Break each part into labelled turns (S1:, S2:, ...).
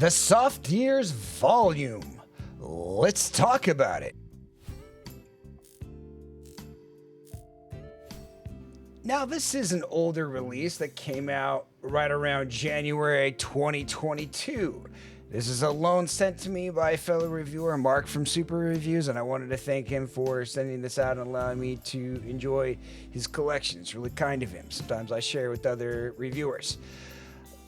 S1: The Softears Volume. Let's talk about it. Now, this is an older release that came out right around January 2022. This is a loan sent to me by a fellow reviewer, Mark from SuperReviews, and I wanted to thank him for sending this out and allowing me to enjoy his collection. It's really kind of him. Sometimes I share with other reviewers.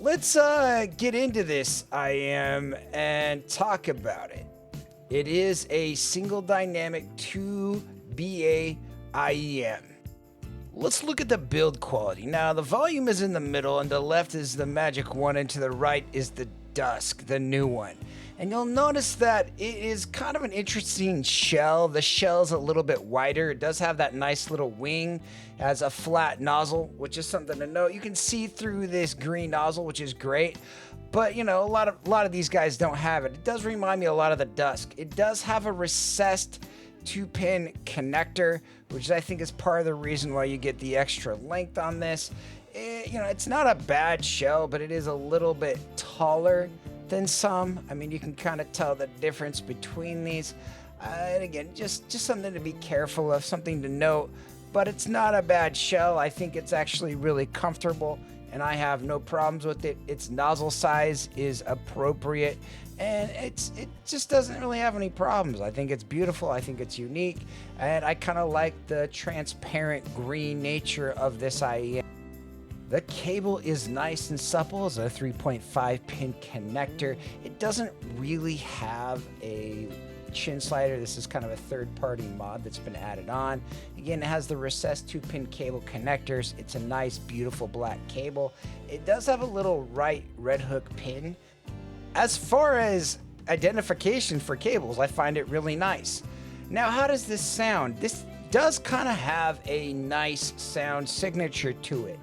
S1: Let's get into this IEM and talk about it. It is a single dynamic 2BA IEM. Let's look at the build quality. Now, the volume is in the middle, and to the left is the magic one, and to the right is the Dusk, the new one. And you'll notice that it is kind of an interesting shell. The shell's a little bit wider. It does have that nice little wing. It has a flat nozzle, which is something to note. You can see through this green nozzle, which is great. But, you know, a lot of these guys don't have it. It does remind me a lot of the Dusk. It does have a recessed 2-pin connector, which I think is part of the reason why you get the extra length on this. It's not a bad shell, but it is a little bit taller than some. I mean, you can kind of tell the difference between these. And again, just something to be careful of, something to note. But it's not a bad shell. I think it's actually really comfortable, and I have no problems with it. Its nozzle size is appropriate, and it just doesn't really have any problems. I think it's beautiful. I think it's unique, and I kind of like the transparent green nature of this IEM. The cable is nice and supple. It's a 3.5 pin connector. It doesn't really have a chin slider. This is kind of a third-party mod that's been added on. Again, it has the recessed 2-pin cable connectors. It's a nice, beautiful black cable. It does have a little right red hook pin. As far as identification for cables, I find it really nice. Now, how does this sound? This does kind of have a nice sound signature to it.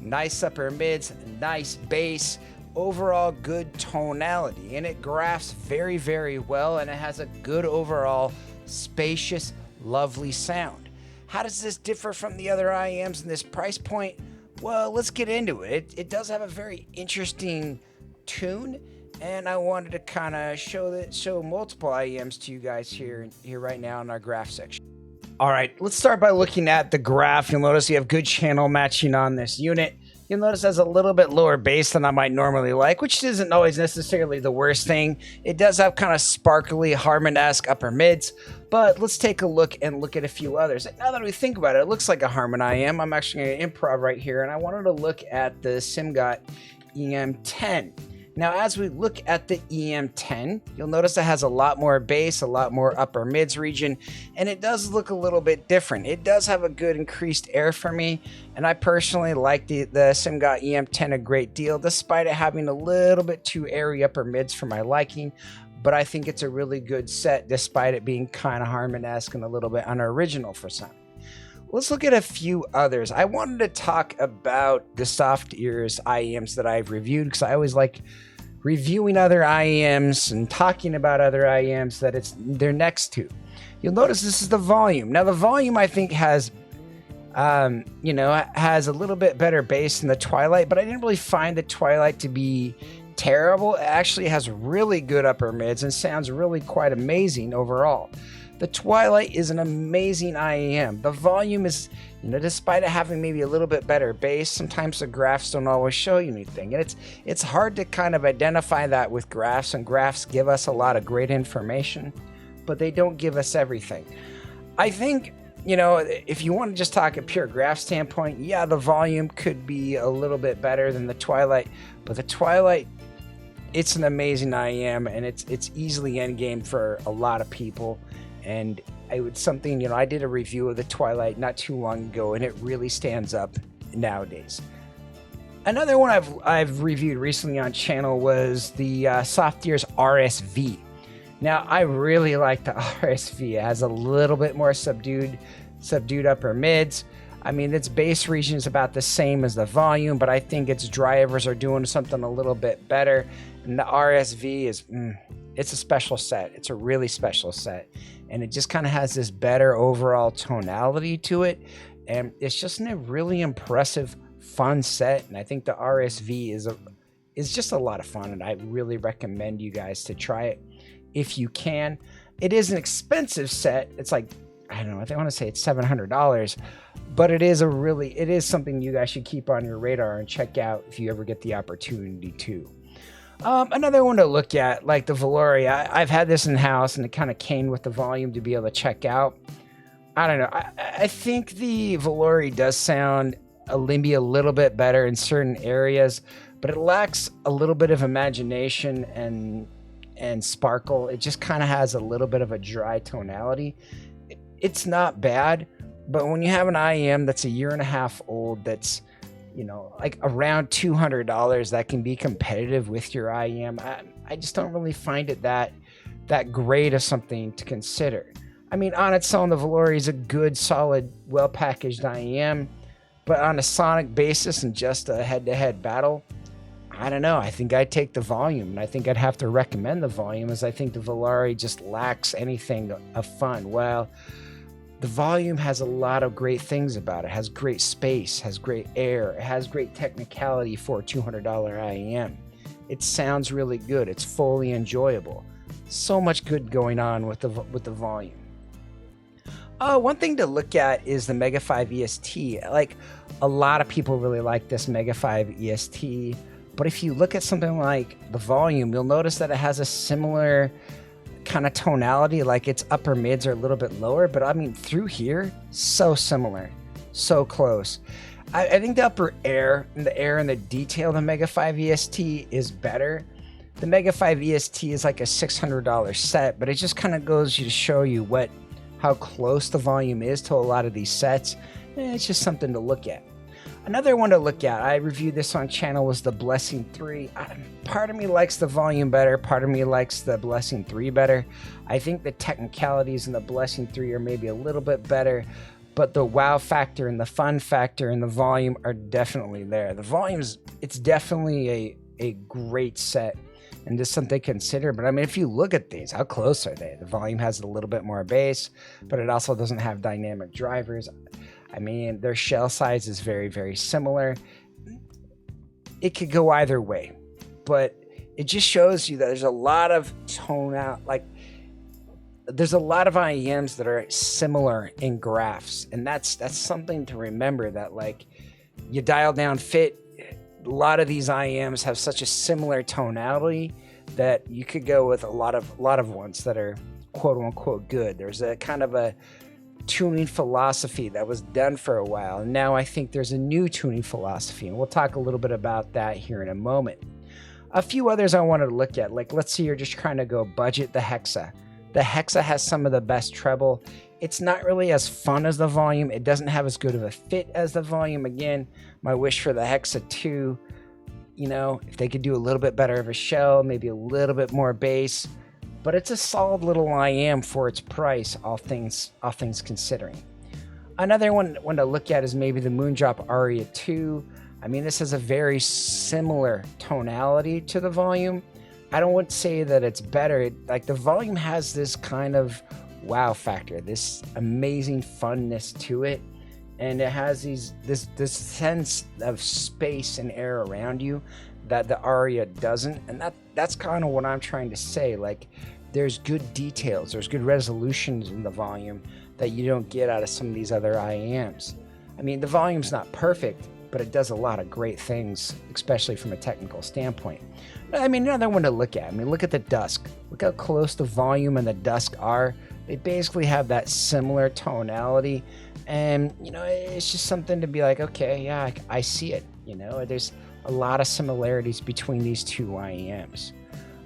S1: Nice upper mids, nice bass, overall good tonality, and it graphs very, very well, and it has a good overall spacious, lovely sound. How does this differ from the other IEMs in this price point? Well, let's get into it. It does have a very interesting tune, and I wanted to kind of show multiple IEMs to you guys here right now in our graph section. All right, let's start by looking at the graph. You'll notice you have good channel matching on this unit. You'll notice it has a little bit lower bass than I might normally like, which isn't always necessarily the worst thing. It does have kind of sparkly, Harmon-esque upper mids, but let's take a look at a few others. And now that we think about it, it looks like a Harmon IEM. I'm actually going to improv right here, and I wanted to look at the SimGot EM10. Now, as we look at the EM10, you'll notice it has a lot more bass, a lot more upper mids region, and it does look a little bit different. It does have a good increased air for me, and I personally like the SimGot EM10 a great deal, despite it having a little bit too airy upper mids for my liking. But I think it's a really good set, despite it being kind of Harmon-esque and a little bit unoriginal for some. Let's look at a few others. I wanted to talk about the Softears IEMs that I've reviewed, because I always like reviewing other IEMs and talking about other IEMs that they're next to. You'll notice this is the Volume. Now, the Volume, I think, has a little bit better bass than the Twilight, but I didn't really find the Twilight to be terrible. It actually has really good upper mids and sounds really quite amazing overall. The Twilight is an amazing IEM. The Volume is, despite it having maybe a little bit better bass, sometimes the graphs don't always show you anything. And it's hard to kind of identify that with graphs, and graphs give us a lot of great information, but they don't give us everything. I think, if you want to just talk a pure graph standpoint, yeah, the Volume could be a little bit better than the Twilight, but the Twilight, it's an amazing IEM, and it's easily endgame for a lot of people. And I did a review of the Twilight not too long ago, and it really stands up nowadays. Another one I've reviewed recently on channel was the Softears RSV. Now, I really like the RSV. It has a little bit more subdued upper mids. I mean, its bass region is about the same as the Volume, but I think its drivers are doing something a little bit better. And the RSV is, it's a special set. It's a really special set. And it just kind of has this better overall tonality to it. And it's just a really impressive, fun set. And I think the RSV is just a lot of fun, and I really recommend you guys to try it if you can. It is an expensive set. It's like, I don't know, I want to say it's $700, but it is something you guys should keep on your radar and check out if you ever get the opportunity to. Another one to look at, like the Valori. I've had this in house, and it kind of came with the volume to be able to check out. I don't know. I think the Valori does sound maybe a little bit better in certain areas, but it lacks a little bit of imagination and sparkle. It just kind of has a little bit of a dry tonality. It's not bad, but when you have an IEM that's a year and a half old, that's, you know, like around $200, that can be competitive with your IEM. I just don't really find it that great of something to consider. I mean, on its own, the Valori is a good, solid, well-packaged IEM, but on a sonic basis and just a head-to-head battle, I don't know. I think I'd take the Volume, and I think I'd have to recommend the Volume, as I think the Valori just lacks anything of fun. Well, the Volume has a lot of great things about it. It has great space, has great air, it has great technicality for a $200 IEM. It sounds really good. It's fully enjoyable. So much good going on with the Volume. One thing to look at is the Mega 5 EST. Like, a lot of people really like this Mega 5 EST, but if you look at something like the Volume, you'll notice that it has a similar kind of tonality, like its upper mids are a little bit lower, but I mean, through here, so similar, so close. I think the upper air and the detail of the Mega 5 EST is better. The Mega 5 EST is like a $600 set, but it just kind of goes to show you how close the Volume is to a lot of these sets. It's just something to look at. Another one to look at, I reviewed this on channel, was the Blessing 3. Part of me likes the Volume better, part of me likes the Blessing 3 better. I think the technicalities in the Blessing 3 are maybe a little bit better, but the wow factor and the fun factor in the Volume are definitely there. The Volume's, it's definitely a great set, and just something to consider. But I mean, if you look at these, how close are they? The Volume has a little bit more bass, but it also doesn't have dynamic drivers. I mean, their shell size is very, very similar. It could go either way, but it just shows you that there's a lot of tone out, like there's a lot of IEMs that are similar in graphs, and that's something to remember, that like you dial down fit, a lot of these IEMs have such a similar tonality that you could go with a lot of ones that are quote unquote good. There's a kind of a tuning philosophy that was done for a while, and now I think there's a new tuning philosophy, and we'll talk a little bit about that here in a moment. A few others I wanted to look at, like let's say you're just trying to go budget the Hexa. The Hexa has some of the best treble. It's not really as fun as the Volume. It doesn't have as good of a fit as the Volume. Again, my wish for the Hexa 2, you know, if they could do a little bit better of a shell, maybe a little bit more bass, but it's a solid little IEM for its price, all things considering. Another one to look at is maybe the Moondrop Aria 2. I mean, this has a very similar tonality to the Volume. I don't want to say that it's better. Like the Volume has this kind of wow factor, this amazing funness to it, and it has this sense of space and air around you that the Aria doesn't, and that's kind of what I'm trying to say. Like, there's good details, there's good resolutions in the Volume that you don't get out of some of these other IEMs. I mean, the Volume's not perfect, but it does a lot of great things, especially from a technical standpoint. I mean, another one to look at, I mean, look at the Dusk. Look how close the Volume and the Dusk are. They basically have that similar tonality, and, you know, it's just something to be like, okay, yeah, I see it. You know, there's a lot of similarities between these two IEMs.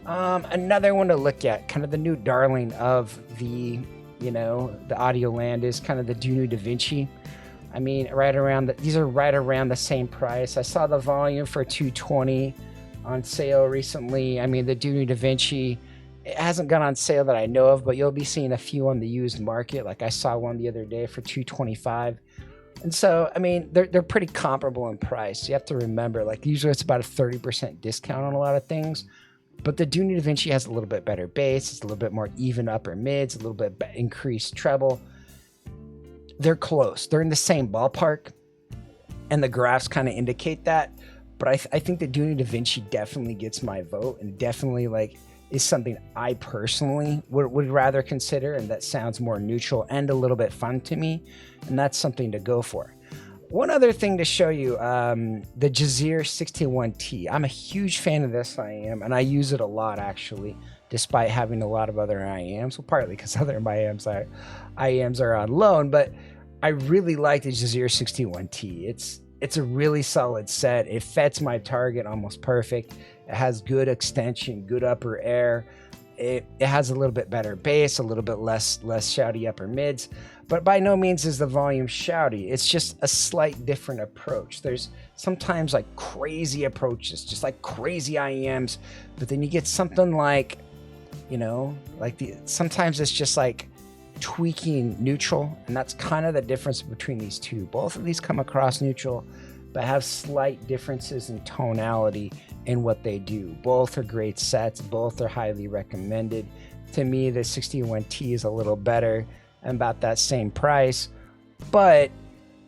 S1: Another one to look at, kind of the new darling of the, you know, the audio land, is kind of the Dunu Da Vinci. I mean, these are right around the same price. I saw the Volume for $220 on sale recently. I mean, the Dunu Da Vinci, it hasn't gone on sale that I know of, but you'll be seeing a few on the used market. Like I saw one the other day for $225. And so, I mean, they're pretty comparable in price. You have to remember, like, usually it's about a 30% discount on a lot of things. But the Dunu Da Vinci has a little bit better bass. It's a little bit more even upper mids, a little bit increased treble. They're close. They're in the same ballpark, and the graphs kind of indicate that. But I think the Dooney Da Vinci definitely gets my vote, and definitely like is something I personally would rather consider, and that sounds more neutral and a little bit fun to me, and that's something to go for. One other thing to show you, the Jazeer 61T. I'm a huge fan of this IEM, and I use it a lot actually, despite having a lot of other IEMs. Well, partly because other IEMs are on loan, but I really like the Jazeer 61T. It's a really solid set. It fits my target almost perfect. It has good extension, good upper air. It has a little bit better bass, a little bit less shouty upper mids, but by no means is the volume shouty. It's just a slight different approach. There's sometimes like crazy approaches, just like crazy IEMs, but then you get something like, you know, like sometimes it's just like tweaking neutral, and that's kind of the difference between these two. Both of these come across neutral, but have slight differences in tonality in what they do. Both are great sets, both are highly recommended. To me, the 61T is a little better and about that same price, but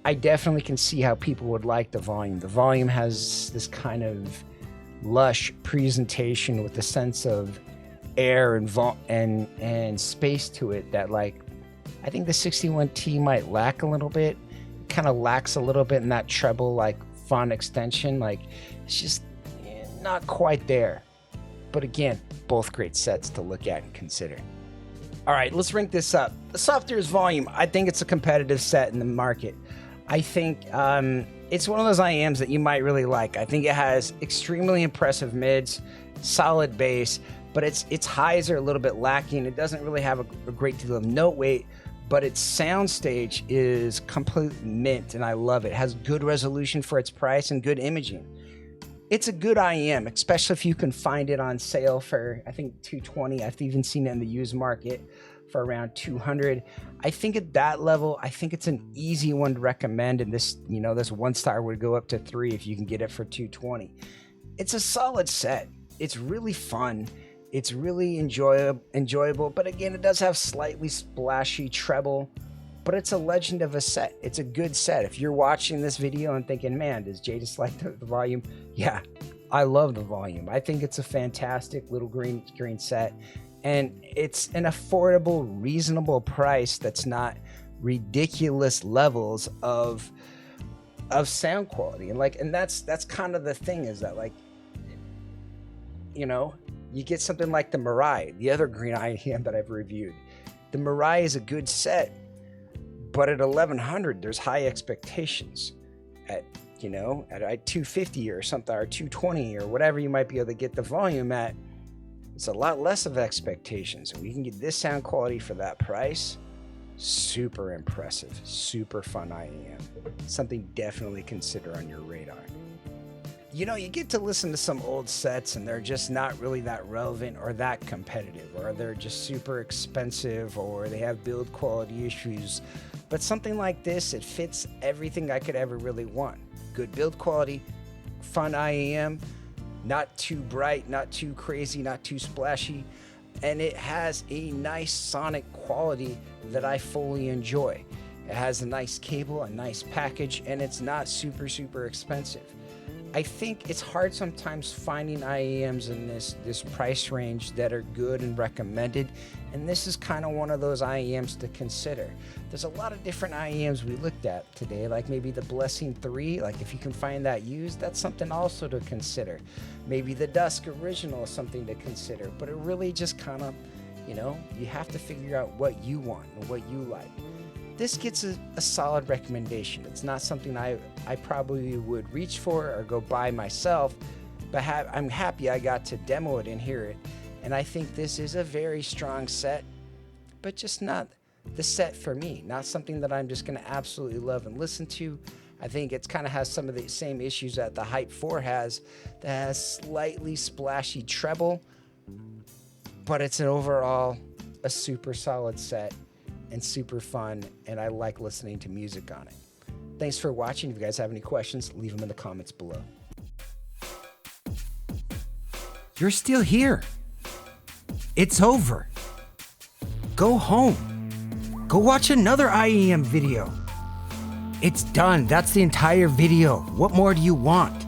S1: I definitely can see how people would like the Volume. The Volume has this kind of lush presentation with a sense of air and space to it that, like, I think the 61T might lack a little bit. It kind of lacks a little bit in that treble, like, fun extension. Like, it's just not quite there. But again, both great sets to look at and consider. All right, let's rank this up. The Softears Volume, I think it's a competitive set in the market. I think it's one of those IEMs that you might really like. I think it has extremely impressive mids, solid bass, but its highs are a little bit lacking. It doesn't really have a great deal of note weight, but its soundstage is completely mint, and I love it. It has good resolution for its price and good imaging. It's a good IEM, especially if you can find it on sale for, I think, $220. I've even seen it in the used market for around $200. I think at that level, I think it's an easy one to recommend, and this, you know, this 1-star would go up to 3 if you can get it for $220. It's a solid set. It's really fun. It's really enjoyable, but again, it does have slightly splashy treble, but it's a legend of a set. It's a good set. If you're watching this video and thinking, man, does Jay just like the Volume? Yeah, I love the Volume. I think it's a fantastic little green set, and it's an affordable, reasonable price that's not ridiculous levels of sound quality. And that's kind of the thing, is that, like, you know, you get something like the Mirai, the other green IEM that I've reviewed. The Mirai is a good set, but at $1,100, there's high expectations. At, you know, at $250 or something, or $220 or whatever you might be able to get the Volume at, it's a lot less of expectations. And we can get this sound quality for that price. Super impressive, super fun IEM. Something definitely consider on your radar. You know, you get to listen to some old sets and they're just not really that relevant or that competitive, or they're just super expensive, or they have build quality issues. But something like this, it fits everything I could ever really want. Good build quality, fun IEM, not too bright, not too crazy, not too splashy, and it has a nice sonic quality that I fully enjoy. It has a nice cable, a nice package, and it's not super expensive. I think it's hard sometimes finding IEMs in this price range that are good and recommended, and this is kind of one of those IEMs to consider. There's a lot of different IEMs we looked at today, like maybe the Blessing 3, like if you can find that used, that's something also to consider. Maybe the Dusk Original is something to consider, but it really just kind of, you know, you have to figure out what you want and what you like. This gets a solid recommendation. It's not something I probably would reach for or go buy myself, but I'm happy I got to demo it and hear it. And I think this is a very strong set, but just not the set for me. Not something that I'm just going to absolutely love and listen to. I think it kind of has some of the same issues that the Hype 4 has, that has slightly splashy treble, but it's an overall a super solid set and super fun, and I like listening to music on it. Thanks for watching. If you guys have any questions, leave them in the comments below. You're still here. It's over. Go home. Go watch another IEM video. It's done. That's the entire video. What more do you want?